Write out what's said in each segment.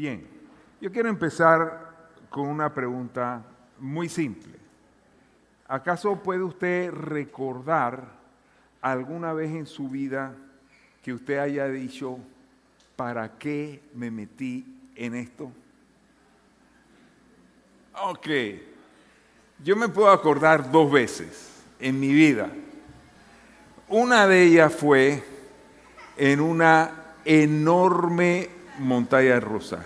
Bien, yo quiero empezar con una pregunta muy simple. ¿Acaso puede usted recordar alguna vez en su vida que usted haya dicho, ¿para qué me metí en esto? Ok, yo me puedo acordar 2 veces en mi vida. Una de ellas fue en una enorme montaña rusa.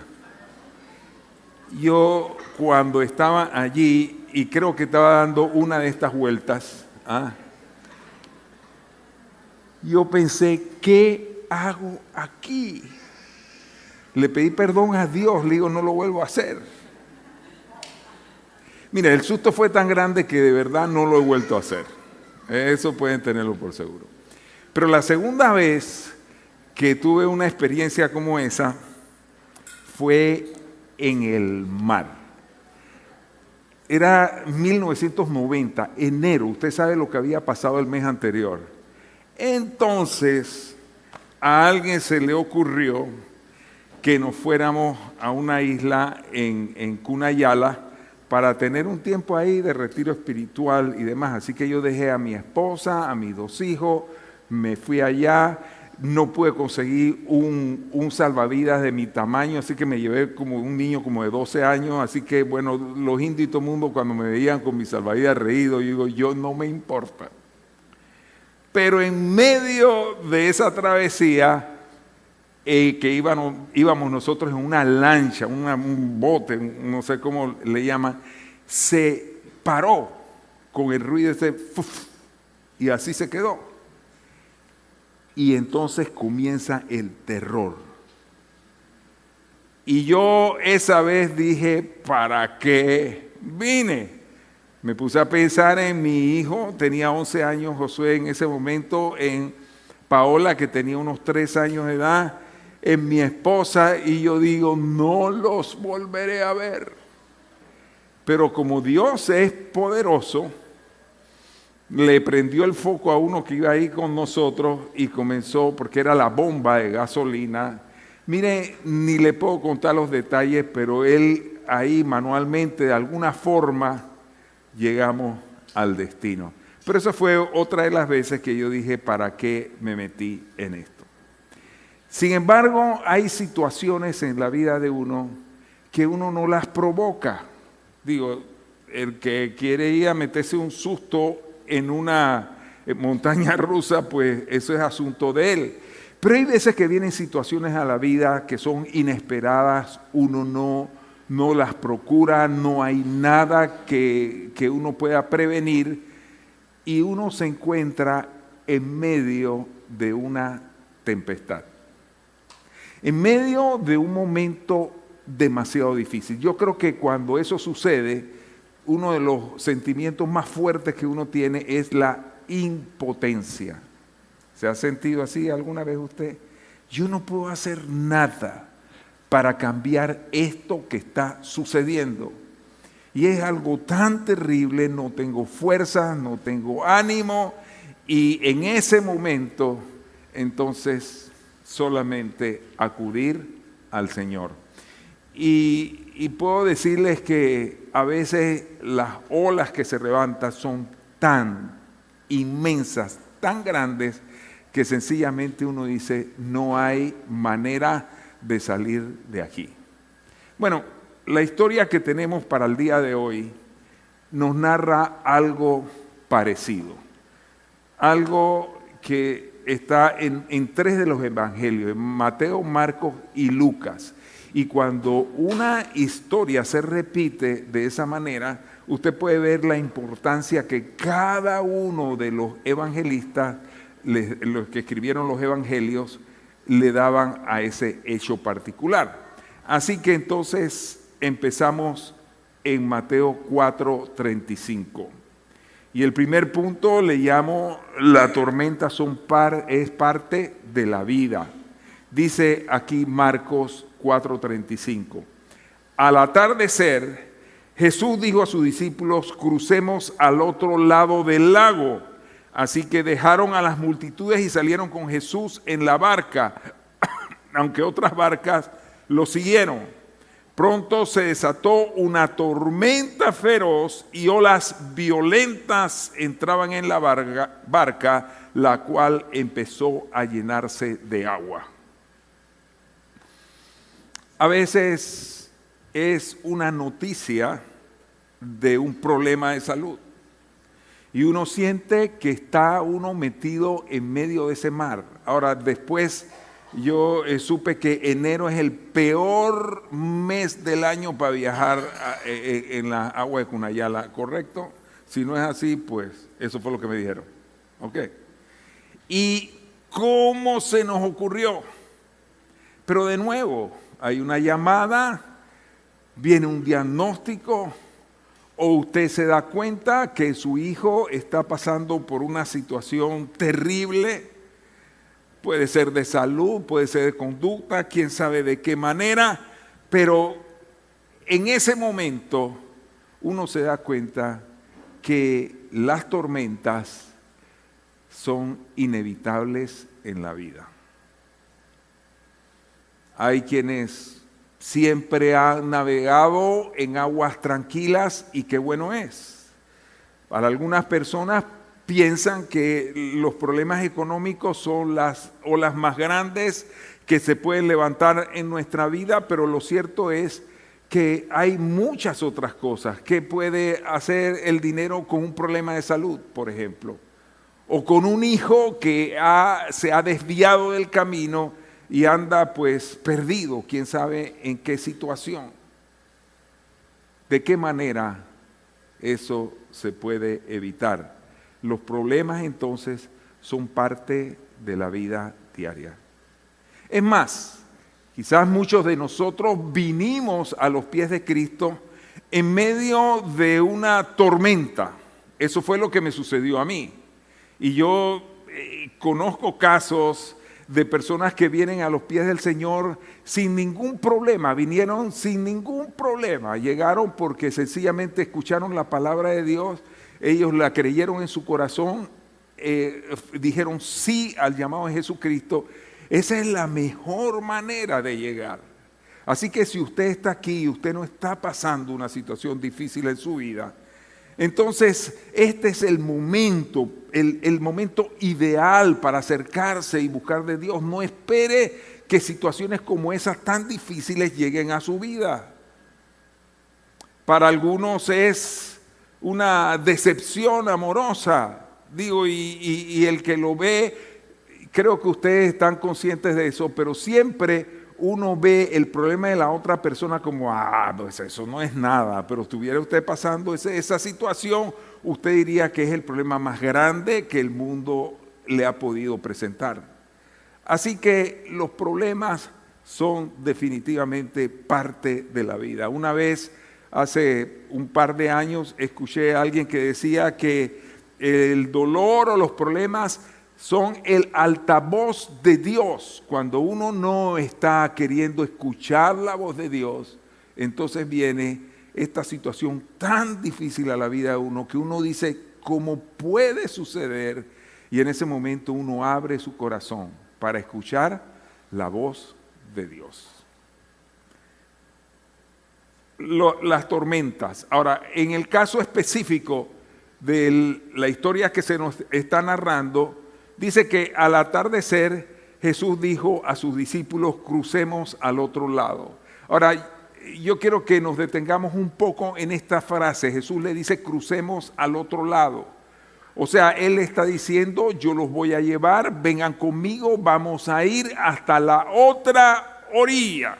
Yo cuando estaba allí, y creo que estaba dando una de estas vueltas, yo pensé, ¿qué hago aquí? Le pedí perdón a Dios, le digo, no lo vuelvo a hacer. Mira, el susto fue tan grande que de verdad no lo he vuelto a hacer. Eso pueden tenerlo por seguro. Pero la segunda vez que tuve una experiencia como esa fue en el mar. Era 1990, enero, usted sabe lo que había pasado el mes anterior. Entonces, a alguien se le ocurrió que nos fuéramos a una isla en Cunayala para tener un tiempo ahí de retiro espiritual y demás. Así que yo dejé a mi esposa, a mis 2 hijos, me fui allá. No pude conseguir un salvavidas de mi tamaño, así que me llevé como un niño como de 12 años, así que bueno, los indios y todo el mundo cuando me veían con mi salvavidas reído, yo digo, yo no me importa. Pero en medio de esa travesía, que íbamos nosotros en una lancha, un bote, no sé cómo le llaman, se paró con el ruido ese, y así se quedó. Y entonces comienza el terror. Y yo esa vez dije, ¿para qué vine? Me puse a pensar en mi hijo, tenía 11 años Josué en ese momento, en Paola que tenía unos 3 años de edad, en mi esposa, y yo digo, no los volveré a ver. Pero como Dios es poderoso, le prendió el foco a uno que iba ahí con nosotros y comenzó, porque era la bomba de gasolina. Mire, ni le puedo contar los detalles, pero él ahí manualmente, de alguna forma, llegamos al destino. Pero esa fue otra de las veces que yo dije, ¿para qué me metí en esto? Sin embargo, hay situaciones en la vida de uno que uno no las provoca. Digo, el que quiere ir a meterse un susto en una montaña rusa, pues eso es asunto de él. Pero hay veces que vienen situaciones a la vida que son inesperadas, uno no las procura, no hay nada que uno pueda prevenir y uno se encuentra en medio de una tempestad. En medio de un momento demasiado difícil. Yo creo que cuando eso sucede, uno de los sentimientos más fuertes que uno tiene es la impotencia. ¿Se ha sentido así alguna vez usted? Yo no puedo hacer nada para cambiar esto que está sucediendo. Y es algo tan terrible, no tengo fuerza, no tengo ánimo, y en ese momento, entonces, solamente acudir al Señor. Y puedo decirles que a veces las olas que se levantan son tan inmensas, tan grandes, que sencillamente uno dice, no hay manera de salir de aquí. Bueno, la historia que tenemos para el día de hoy nos narra algo parecido, algo que está en 3 de los evangelios, en Mateo, Marcos y Lucas. Y cuando una historia se repite de esa manera, usted puede ver la importancia que cada uno de los evangelistas, los que escribieron los evangelios, le daban a ese hecho particular. Así que entonces empezamos en Mateo 4:35. Y el primer punto le llamo, la tormenta es parte de la vida. Dice aquí Marcos 4:35. Al atardecer, Jesús dijo a sus discípulos, crucemos al otro lado del lago. Así que dejaron a las multitudes y salieron con Jesús en la barca, aunque otras barcas lo siguieron. Pronto se desató una tormenta feroz y olas violentas entraban en la barca, la cual empezó a llenarse de agua. A veces es una noticia de un problema de salud y uno siente que está uno metido en medio de ese mar. Ahora, después yo supe que enero es el peor mes del año para viajar en la agua de Cunayala, ¿correcto? Si no es así, pues eso fue lo que me dijeron. ¿Ok? ¿Y cómo se nos ocurrió? Pero de nuevo, hay una llamada, viene un diagnóstico, o usted se da cuenta que su hijo está pasando por una situación terrible. Puede ser de salud, puede ser de conducta, quién sabe de qué manera, pero en ese momento uno se da cuenta que las tormentas son inevitables en la vida. Hay quienes siempre han navegado en aguas tranquilas y qué bueno es. Para algunas personas piensan que los problemas económicos son las olas más grandes que se pueden levantar en nuestra vida, pero lo cierto es que hay muchas otras cosas que puede hacer el dinero con un problema de salud, por ejemplo, o con un hijo que se ha desviado del camino y anda pues perdido, quién sabe en qué situación. ¿De qué manera eso se puede evitar? Los problemas entonces son parte de la vida diaria. Es más, quizás muchos de nosotros vinimos a los pies de Cristo en medio de una tormenta. Eso fue lo que me sucedió a mí. Y yo conozco casos de personas que vienen a los pies del Señor sin ningún problema, vinieron sin ningún problema, llegaron porque sencillamente escucharon la palabra de Dios, ellos la creyeron en su corazón, dijeron sí al llamado de Jesucristo. Esa es la mejor manera de llegar. Así que si usted está aquí y usted no está pasando una situación difícil en su vida, entonces este es el momento, el momento ideal para acercarse y buscar de Dios. No espere que situaciones como esas tan difíciles lleguen a su vida. Para algunos es una decepción amorosa, digo, y el que lo ve, creo que ustedes están conscientes de eso, pero siempre uno ve el problema de la otra persona como, pues eso no es nada, pero estuviera usted pasando esa situación, usted diría que es el problema más grande que el mundo le ha podido presentar. Así que los problemas son definitivamente parte de la vida. Una vez, hace un par de años, escuché a alguien que decía que el dolor o los problemas son el altavoz de Dios. Cuando uno no está queriendo escuchar la voz de Dios, entonces viene esta situación tan difícil a la vida de uno que uno dice, ¿cómo puede suceder? Y en ese momento uno abre su corazón para escuchar la voz de Dios. Las tormentas. Ahora, en el caso específico de la historia que se nos está narrando, dice que al atardecer Jesús dijo a sus discípulos, crucemos al otro lado. Ahora, yo quiero que nos detengamos un poco en esta frase. Jesús le dice, crucemos al otro lado. O sea, Él está diciendo, yo los voy a llevar, vengan conmigo, vamos a ir hasta la otra orilla.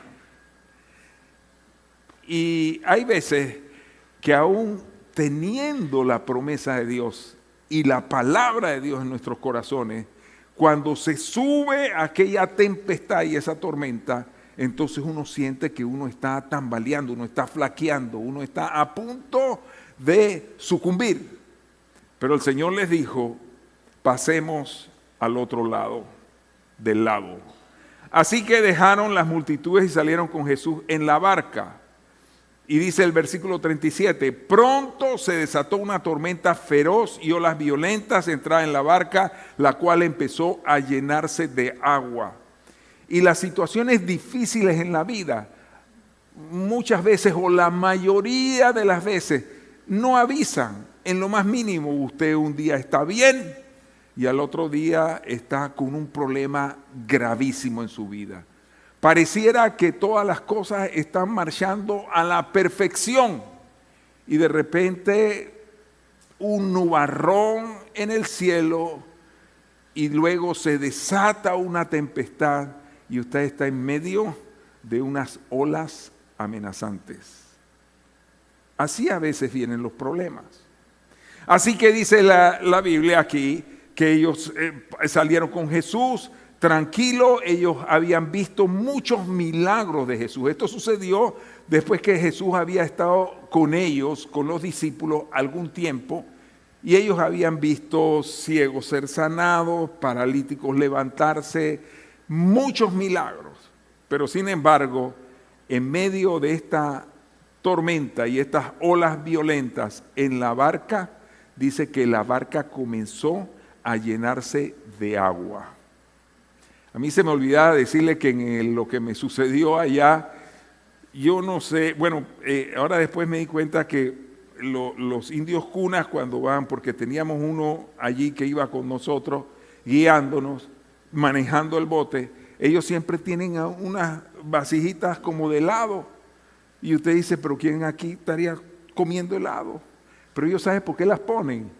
Y hay veces que aún teniendo la promesa de Dios y la palabra de Dios en nuestros corazones, cuando se sube aquella tempestad y esa tormenta, entonces uno siente que uno está tambaleando, uno está flaqueando, uno está a punto de sucumbir. Pero el Señor les dijo, pasemos al otro lado del lago. Así que dejaron las multitudes y salieron con Jesús en la barca. Y dice el versículo 37, pronto se desató una tormenta feroz y olas violentas entraron en la barca, la cual empezó a llenarse de agua. Y las situaciones difíciles en la vida, muchas veces o la mayoría de las veces no avisan en lo más mínimo. Usted un día está bien y al otro día está con un problema gravísimo en su vida. Pareciera que todas las cosas están marchando a la perfección y de repente un nubarrón en el cielo y luego se desata una tempestad y usted está en medio de unas olas amenazantes. Así a veces vienen los problemas. Así que dice la Biblia aquí que ellos salieron con Jesús tranquilo. Ellos habían visto muchos milagros de Jesús. Esto sucedió después que Jesús había estado con ellos, con los discípulos, algún tiempo, y ellos habían visto ciegos ser sanados, paralíticos levantarse, muchos milagros. Pero sin embargo, en medio de esta tormenta y estas olas violentas en la barca, dice que la barca comenzó a llenarse de agua. A mí se me olvidaba decirle que en lo que me sucedió allá, yo no sé, bueno, ahora después me di cuenta que los indios cunas cuando van, porque teníamos uno allí que iba con nosotros, guiándonos, manejando el bote, ellos siempre tienen unas vasijitas como de helado. Y usted dice, pero ¿quién aquí estaría comiendo helado? Pero ellos saben por qué las ponen.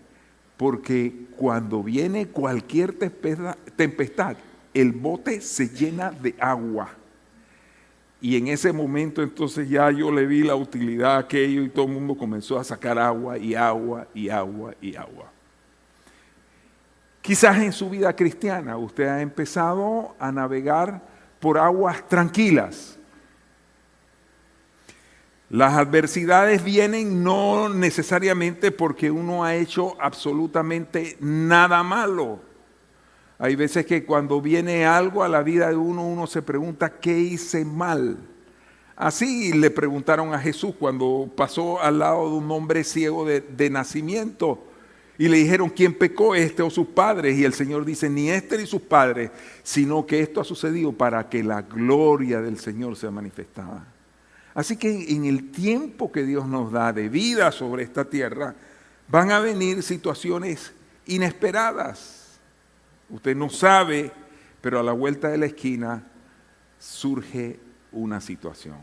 Porque cuando viene cualquier tempestad, el bote se llena de agua. Y en ese momento entonces ya yo le vi la utilidad a aquello y todo el mundo comenzó a sacar agua y agua y agua y agua. Quizás en su vida cristiana usted ha empezado a navegar por aguas tranquilas. Las adversidades vienen no necesariamente porque uno ha hecho absolutamente nada malo. Hay veces que cuando viene algo a la vida de uno se pregunta, ¿qué hice mal? Así le preguntaron a Jesús cuando pasó al lado de un hombre ciego de nacimiento y le dijeron, ¿quién pecó, este o sus padres? Y el Señor dice, ni este ni sus padres, sino que esto ha sucedido para que la gloria del Señor sea manifestada. Así que en el tiempo que Dios nos da de vida sobre esta tierra, van a venir situaciones inesperadas. Usted no sabe, pero a la vuelta de la esquina surge una situación.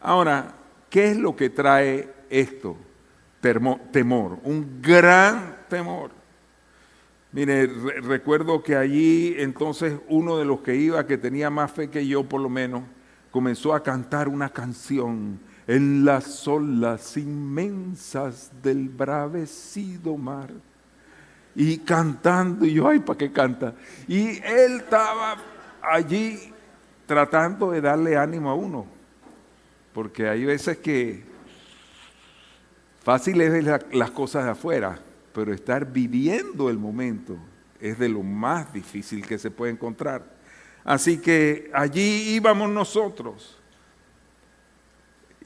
Ahora, ¿qué es lo que trae esto? Temor, un gran temor. Mire, recuerdo que allí entonces uno de los que iba, que tenía más fe que yo por lo menos, comenzó a cantar una canción. En las olas inmensas del bravecido mar. Y cantando, y yo, ay, ¿para qué canta? Y él estaba allí tratando de darle ánimo a uno, porque hay veces que fácil es ver las cosas de afuera, pero estar viviendo el momento es de lo más difícil que se puede encontrar. Así que allí íbamos nosotros.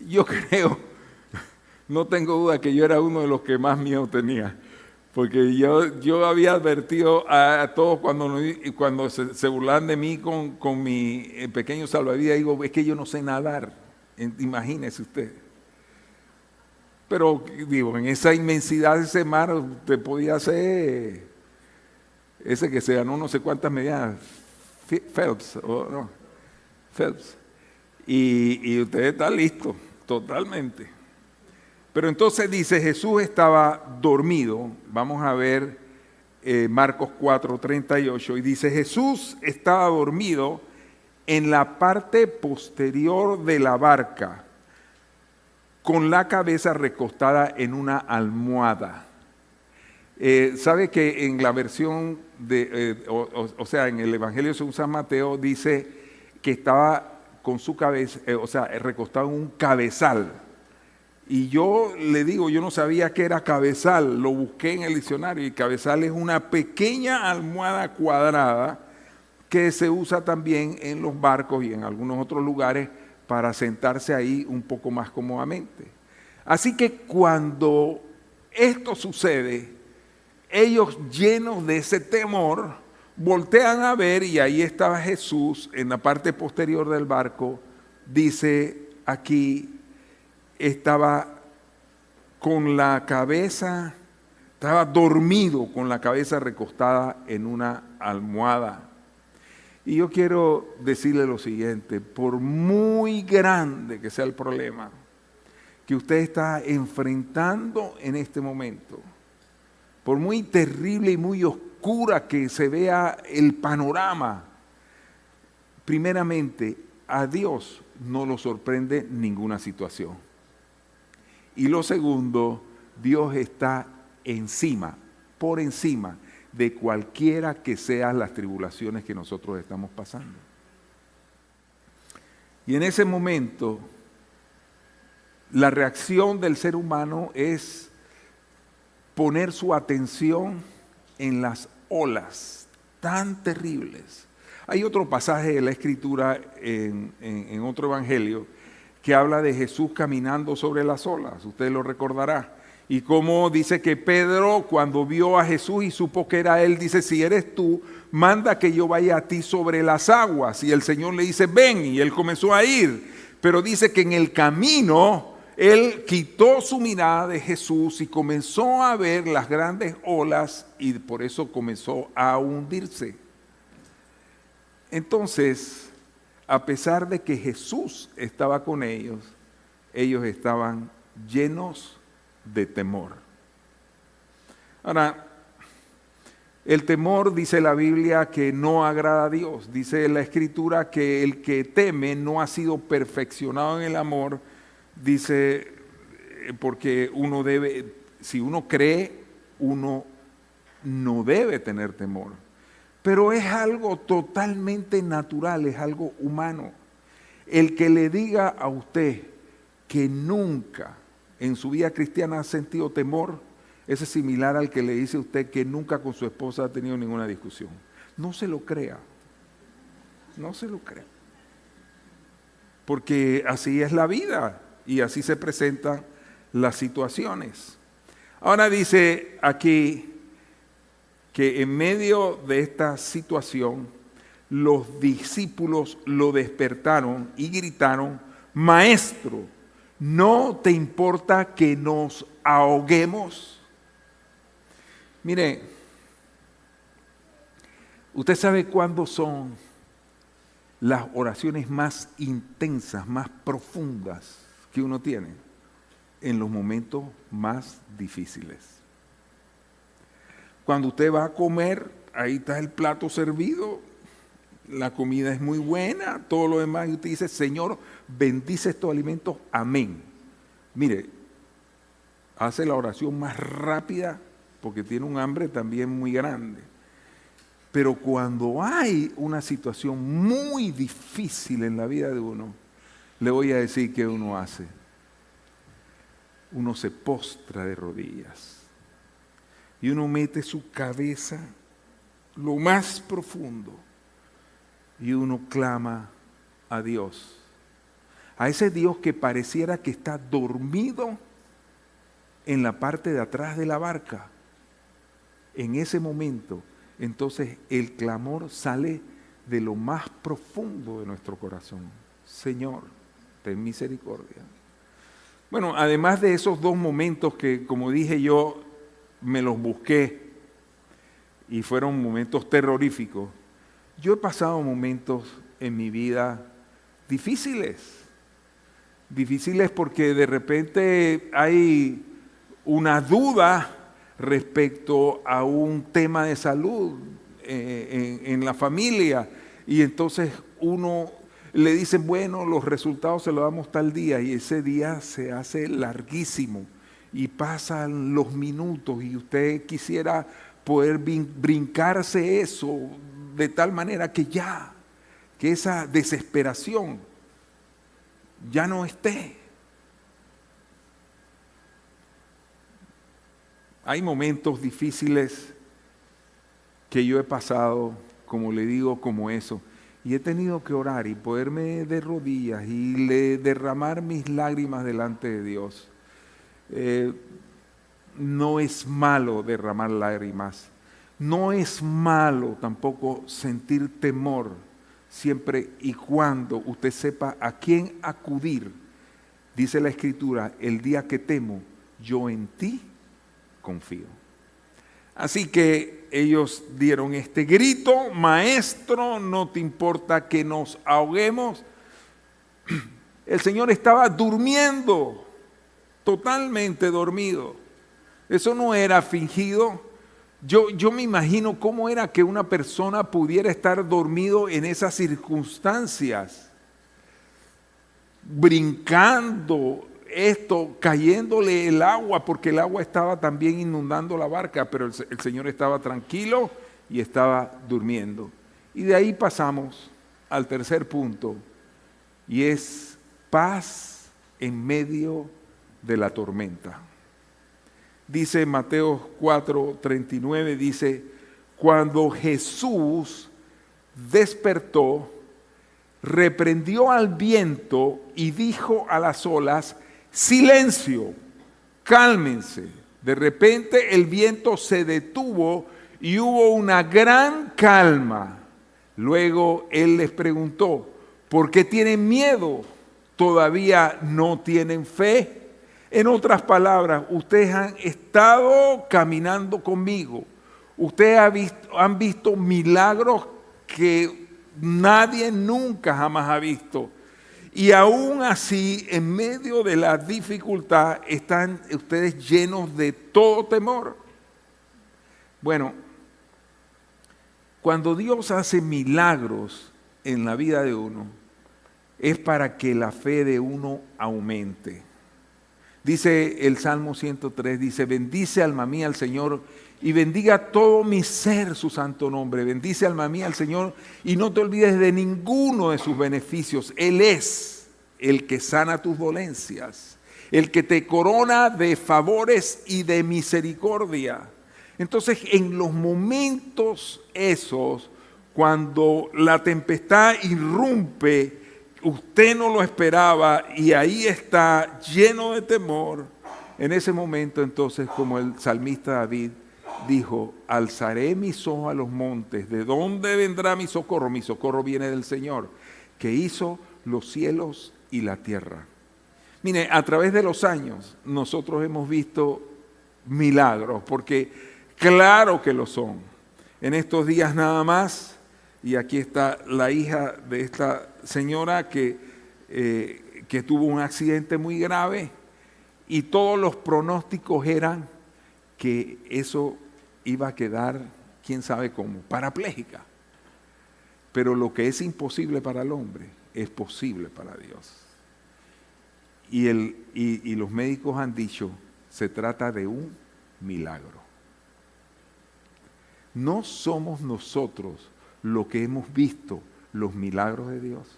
Yo creo, no tengo duda que yo era uno de los que más miedo tenía. Porque yo había advertido a todos cuando se burlaban de mí con mi pequeño salvavidas, digo, es que yo no sé nadar, imagínese usted. Pero digo, en esa inmensidad de ese mar, usted podía hacer ese que se ganó no sé cuántas medallas, Phelps, y usted está listo, totalmente. Pero entonces dice, Jesús estaba dormido. Vamos a ver Marcos 4:38. Y dice, Jesús estaba dormido en la parte posterior de la barca, con la cabeza recostada en una almohada. ¿Sabe que en la versión o sea, en el Evangelio según San Mateo dice que estaba con su cabeza, recostado en un cabezal? Y yo le digo, yo no sabía que era cabezal, lo busqué en el diccionario y cabezal es una pequeña almohada cuadrada que se usa también en los barcos y en algunos otros lugares para sentarse ahí un poco más cómodamente. Así que cuando esto sucede, ellos llenos de ese temor, voltean a ver y ahí estaba Jesús en la parte posterior del barco, dice, aquí estaba con la cabeza, estaba dormido con la cabeza recostada en una almohada. Y yo quiero decirle lo siguiente: por muy grande que sea el problema que usted está enfrentando en este momento, por muy terrible y muy oscura que se vea el panorama, primeramente, a Dios no lo sorprende ninguna situación. Y lo segundo, Dios está encima, por encima de cualquiera que sean las tribulaciones que nosotros estamos pasando. Y en ese momento, la reacción del ser humano es poner su atención en las olas tan terribles. Hay otro pasaje de la Escritura en otro evangelio que habla de Jesús caminando sobre las olas, usted lo recordará. Y cómo dice que Pedro, cuando vio a Jesús y supo que era él, dice: si eres tú, manda que yo vaya a ti sobre las aguas. Y el Señor le dice: ven, y él comenzó a ir. Pero dice que en el camino él quitó su mirada de Jesús y comenzó a ver las grandes olas, y por eso comenzó a hundirse. Entonces, a pesar de que Jesús estaba con ellos estaban llenos de temor. Ahora, el temor, dice la Biblia, que no agrada a Dios. Dice la Escritura que el que teme no ha sido perfeccionado en el amor. Dice, porque uno debe, si uno cree, uno no debe tener temor. Pero es algo totalmente natural, es algo humano. El que le diga a usted que nunca en su vida cristiana ha sentido temor, ese es similar al que le dice a usted que nunca con su esposa ha tenido ninguna discusión. No se lo crea, no se lo crea. Porque así es la vida y así se presentan las situaciones. Ahora dice aquí que en medio de esta situación, los discípulos lo despertaron y gritaron: Maestro, ¿no te importa que nos ahoguemos? Mire, usted sabe cuándo son las oraciones más intensas, más profundas que uno tiene: en los momentos más difíciles. Cuando usted va a comer, ahí está el plato servido, la comida es muy buena, todo lo demás, y usted dice: Señor, bendice estos alimentos, amén. Mire, hace la oración más rápida porque tiene un hambre también muy grande. Pero cuando hay una situación muy difícil en la vida de uno, le voy a decir qué uno hace. Uno se postra de rodillas y uno mete su cabeza lo más profundo y uno clama a Dios, a ese Dios que pareciera que está dormido en la parte de atrás de la barca. En ese momento, entonces el clamor sale de lo más profundo de nuestro corazón: Señor, ten misericordia. Bueno, además de esos dos momentos que, como dije yo, me los busqué y fueron momentos terroríficos, yo he pasado momentos en mi vida difíciles porque de repente hay una duda respecto a un tema de salud en la familia, y entonces uno le dice: bueno, los resultados se los damos tal día, y ese día se hace larguísimo y pasan los minutos y usted quisiera poder brincarse eso de tal manera que esa desesperación ya no esté. Hay momentos difíciles que yo he pasado, como le digo, como eso, y he tenido que orar y ponerme de rodillas y derramar mis lágrimas delante de Dios. No es malo derramar lágrimas, no es malo tampoco sentir temor, siempre y cuando usted sepa a quién acudir Dice la Escritura, el día que temo, yo en ti confío. Así que ellos dieron este grito: Maestro, no te importa que nos ahoguemos. El Señor estaba durmiendo, totalmente dormido. Eso no era fingido. Yo me imagino cómo era que una persona pudiera estar dormido en esas circunstancias, brincando, cayéndole el agua, porque el agua estaba también inundando la barca, pero el Señor estaba tranquilo y estaba durmiendo. Y de ahí pasamos al tercer punto, y es paz en medio de la tormenta. Dice Mateo 4:39, dice, cuando Jesús despertó, reprendió al viento y dijo a las olas, silencio, cálmense. De repente el viento se detuvo y hubo una gran calma. Luego él les preguntó, ¿por qué tienen miedo? ¿Todavía no tienen fe? En otras palabras, ustedes han estado caminando conmigo. Ustedes han visto milagros que nadie nunca jamás ha visto. Y aún así, en medio de la dificultad, están ustedes llenos de todo temor. Bueno, cuando Dios hace milagros en la vida de uno, es para que la fe de uno aumente. Dice el Salmo 103, dice, bendice alma mía al Señor y bendiga todo mi ser su santo nombre. Bendice alma mía al Señor y no te olvides de ninguno de sus beneficios. Él es el que sana tus dolencias, el que te corona de favores y de misericordia. Entonces, en los momentos esos, cuando la tempestad irrumpe, usted no lo esperaba y ahí está lleno de temor. En ese momento entonces, como el salmista David dijo, alzaré mis ojos a los montes, ¿de dónde vendrá mi socorro? Mi socorro viene del Señor, que hizo los cielos y la tierra. Mire, a través de los años nosotros hemos visto milagros, porque claro que lo son. En estos días nada más, y aquí está la hija de esta señora que tuvo un accidente muy grave y todos los pronósticos eran que eso iba a quedar, quién sabe cómo, parapléjica. Pero lo que es imposible para el hombre es posible para Dios. Y los médicos han dicho, se trata de un milagro. No somos nosotros lo que hemos visto los milagros de Dios.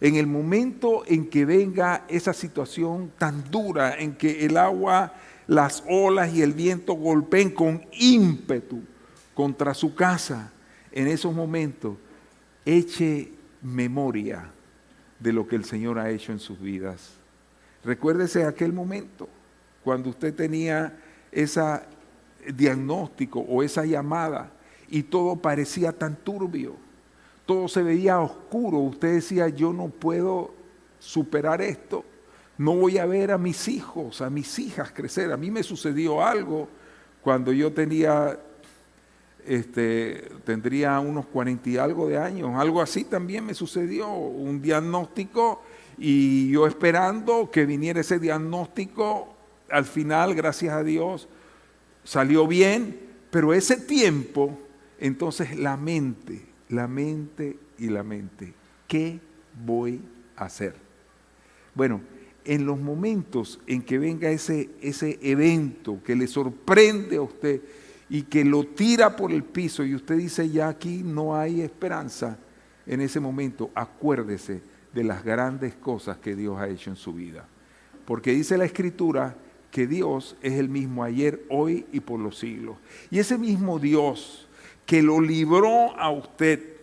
En el momento en que venga esa situación tan dura, en que el agua, las olas y el viento golpeen con ímpetu contra su casa, en esos momentos, eche memoria de lo que el Señor ha hecho en sus vidas. Recuérdese aquel momento, cuando usted tenía ese diagnóstico o esa llamada, y todo parecía tan turbio, todo se veía oscuro. Usted decía, yo no puedo superar esto, no voy a ver a mis hijos, a mis hijas crecer. A mí me sucedió algo cuando yo tendría unos 40 y algo de años, algo así también me sucedió, un diagnóstico, y yo esperando que viniera ese diagnóstico. Al final, gracias a Dios, salió bien, pero ese tiempo, entonces la mente, ¿qué voy a hacer? Bueno, en los momentos en que venga ese evento que le sorprende a usted y que lo tira por el piso y usted dice, ya aquí no hay esperanza, en ese momento acuérdese de las grandes cosas que Dios ha hecho en su vida. Porque dice la Escritura que Dios es el mismo ayer, hoy y por los siglos. Y ese mismo Dios que lo libró a usted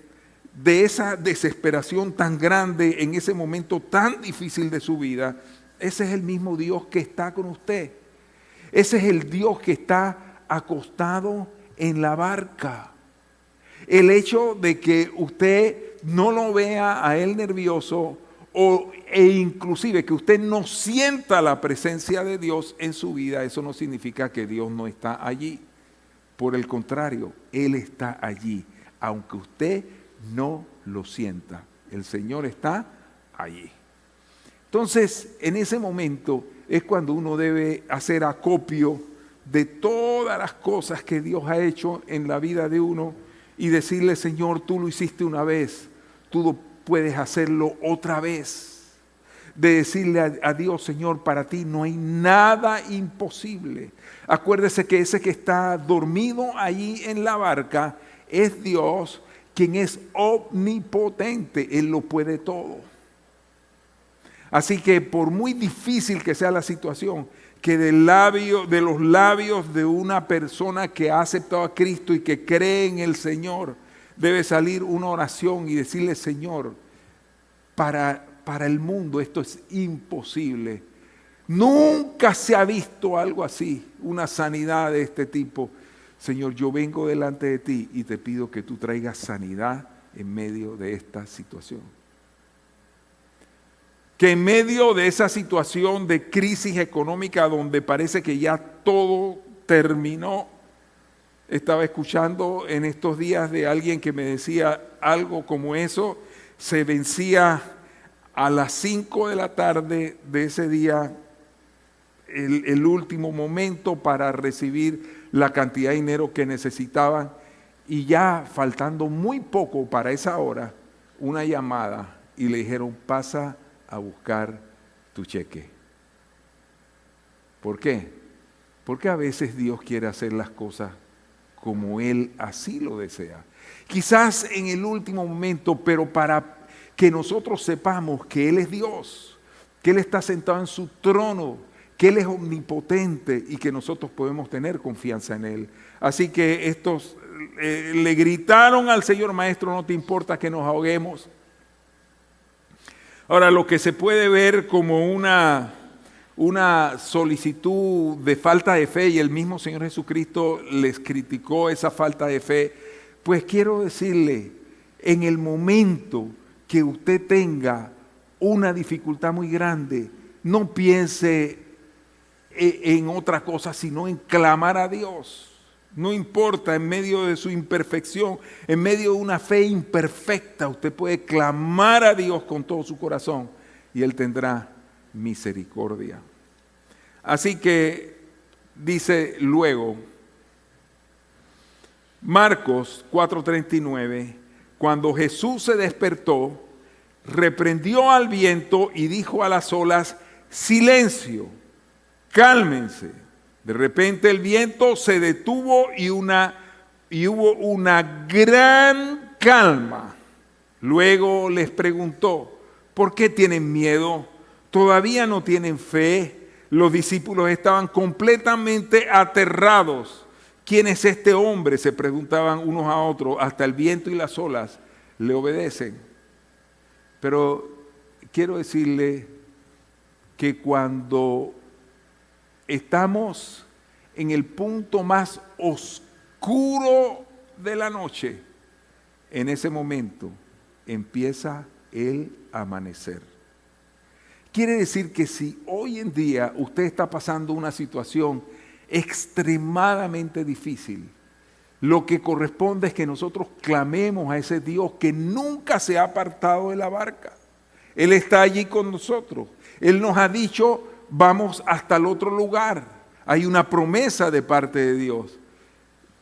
de esa desesperación tan grande en ese momento tan difícil de su vida, ese es el mismo Dios que está con usted. Ese es el Dios que está acostado en la barca. El hecho de que usted no lo vea a él nervioso e inclusive que usted no sienta la presencia de Dios en su vida, eso no significa que Dios no está allí. Por el contrario, Él está allí, aunque usted no lo sienta. El Señor está allí. Entonces, en ese momento es cuando uno debe hacer acopio de todas las cosas que Dios ha hecho en la vida de uno y decirle: Señor, tú lo hiciste una vez, tú puedes hacerlo otra vez. De decirle a Dios: Señor, para ti no hay nada imposible. Acuérdese que ese que está dormido allí en la barca es Dios, quien es omnipotente. Él lo puede todo. Así que por muy difícil que sea la situación, que de los labios de una persona que ha aceptado a Cristo y que cree en el Señor, debe salir una oración y decirle: Señor, para el mundo esto es imposible. Nunca se ha visto algo así, una sanidad de este tipo. Señor, yo vengo delante de ti y te pido que tú traigas sanidad en medio de esta situación. Que en medio de esa situación de crisis económica donde parece que ya todo terminó, estaba escuchando en estos días de alguien que me decía algo como eso, se vencía a las 5 de la tarde de ese día el último momento para recibir la cantidad de dinero que necesitaban, y ya faltando muy poco para esa hora, una llamada y le dijeron: pasa a buscar tu cheque. ¿Por qué? Porque a veces Dios quiere hacer las cosas como Él así lo desea. Quizás en el último momento, pero para que nosotros sepamos que Él es Dios, que Él está sentado en su trono, que Él es omnipotente y que nosotros podemos tener confianza en Él. Así que estos le gritaron al Señor: Maestro, no te importa que nos ahoguemos. Ahora, lo que se puede ver como una solicitud de falta de fe, y el mismo Señor Jesucristo les criticó esa falta de fe, pues quiero decirle, en el momento que usted tenga una dificultad muy grande, no piense en otra cosa, sino en clamar a Dios. No importa, en medio de su imperfección, en medio de una fe imperfecta, usted puede clamar a Dios con todo su corazón y Él tendrá misericordia. Así que dice luego Marcos 4:39, cuando Jesús se despertó, reprendió al viento y dijo a las olas: silencio, cálmense. De repente el viento se detuvo y hubo una gran calma. Luego les preguntó: ¿por qué tienen miedo? ¿Todavía no tienen fe? Los discípulos estaban completamente aterrados. ¿Quién es este hombre?, se preguntaban unos a otros. Hasta el viento y las olas le obedecen. Pero quiero decirle que cuando estamos en el punto más oscuro de la noche, en ese momento empieza el amanecer. Quiere decir que si hoy en día usted está pasando una situación extremadamente difícil, lo que corresponde es que nosotros clamemos a ese Dios que nunca se ha apartado de la barca. Él está allí con nosotros. Él nos ha dicho: vamos hasta el otro lugar. Hay una promesa de parte de Dios.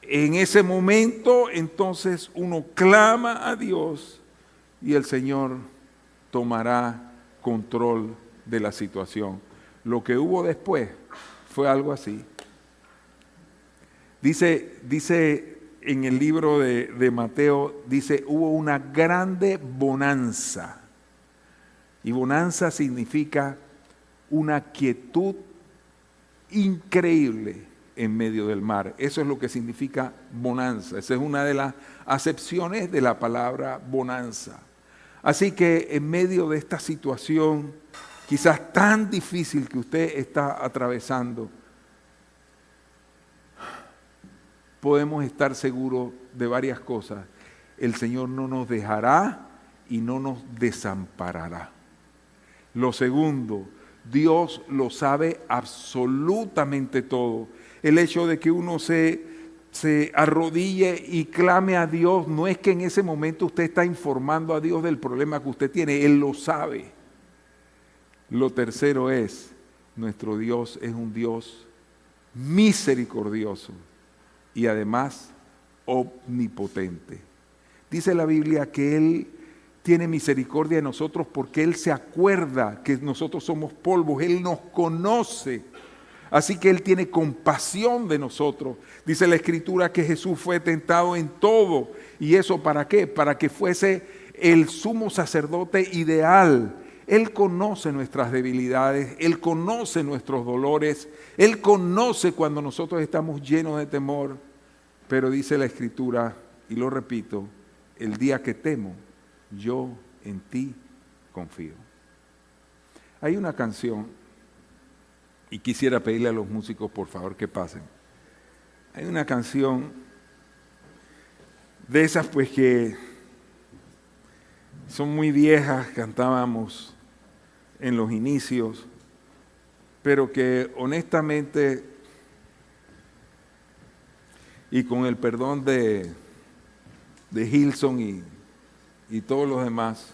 En ese momento, entonces, uno clama a Dios y el Señor tomará control de la situación. Lo que hubo después fue algo así. Dice en el libro de Mateo, dice: hubo una grande bonanza. Y bonanza significa una quietud increíble en medio del mar. Eso es lo que significa bonanza. Esa es una de las acepciones de la palabra bonanza. Así que en medio de esta situación, quizás tan difícil que usted está atravesando, podemos estar seguros de varias cosas. El Señor no nos dejará y no nos desamparará. Lo segundo, Dios lo sabe absolutamente todo. El hecho de que uno se arrodille y clame a Dios, no es que en ese momento usted está informando a Dios del problema que usted tiene, Él lo sabe. Lo tercero es, nuestro Dios es un Dios misericordioso y además omnipotente. Dice la Biblia que Él tiene misericordia de nosotros porque Él se acuerda que nosotros somos polvos, Él nos conoce. Así que Él tiene compasión de nosotros. Dice la Escritura que Jesús fue tentado en todo. ¿Y eso para qué? Para que fuese el sumo sacerdote ideal. Él conoce nuestras debilidades, Él conoce nuestros dolores, Él conoce cuando nosotros estamos llenos de temor. Pero dice la Escritura, y lo repito, el día que temo, yo en ti confío. Hay una canción, y quisiera pedirle a los músicos por favor que pasen. Hay una canción de esas pues que son muy viejas, cantábamos en los inicios, pero que honestamente, y con el perdón de Hilson y todos los demás,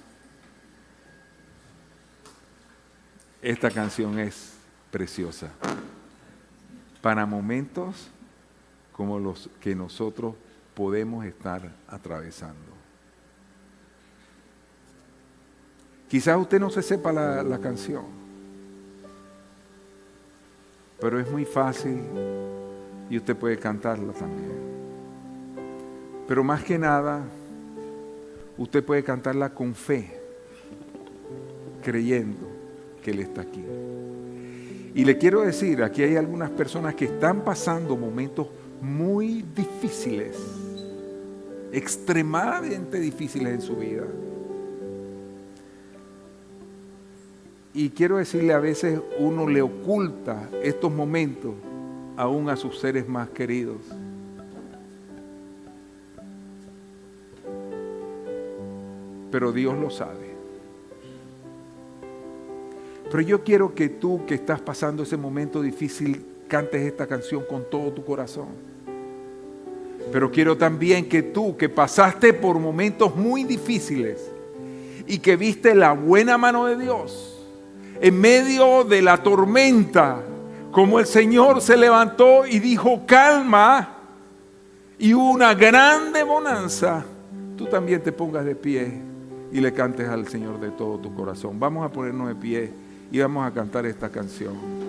esta canción es preciosa para momentos como los que nosotros podemos estar atravesando. Quizás usted no se sepa la canción, pero es muy fácil y usted puede cantarla también. Pero más que nada, usted puede cantarla con fe, creyendo que Él está aquí. Y le quiero decir, aquí hay algunas personas que están pasando momentos muy difíciles, extremadamente difíciles en su vida. Y quiero decirle, a veces uno le oculta estos momentos aún a sus seres más queridos. Pero Dios lo sabe. Pero yo quiero que tú, que estás pasando ese momento difícil, cantes esta canción con todo tu corazón. Pero quiero también que tú, que pasaste por momentos muy difíciles y que viste la buena mano de Dios en medio de la tormenta, como el Señor se levantó y dijo calma, y hubo una grande bonanza, tú también te pongas de pie y le cantes al Señor de todo tu corazón. Vamos a ponernos de pie y vamos a cantar esta canción.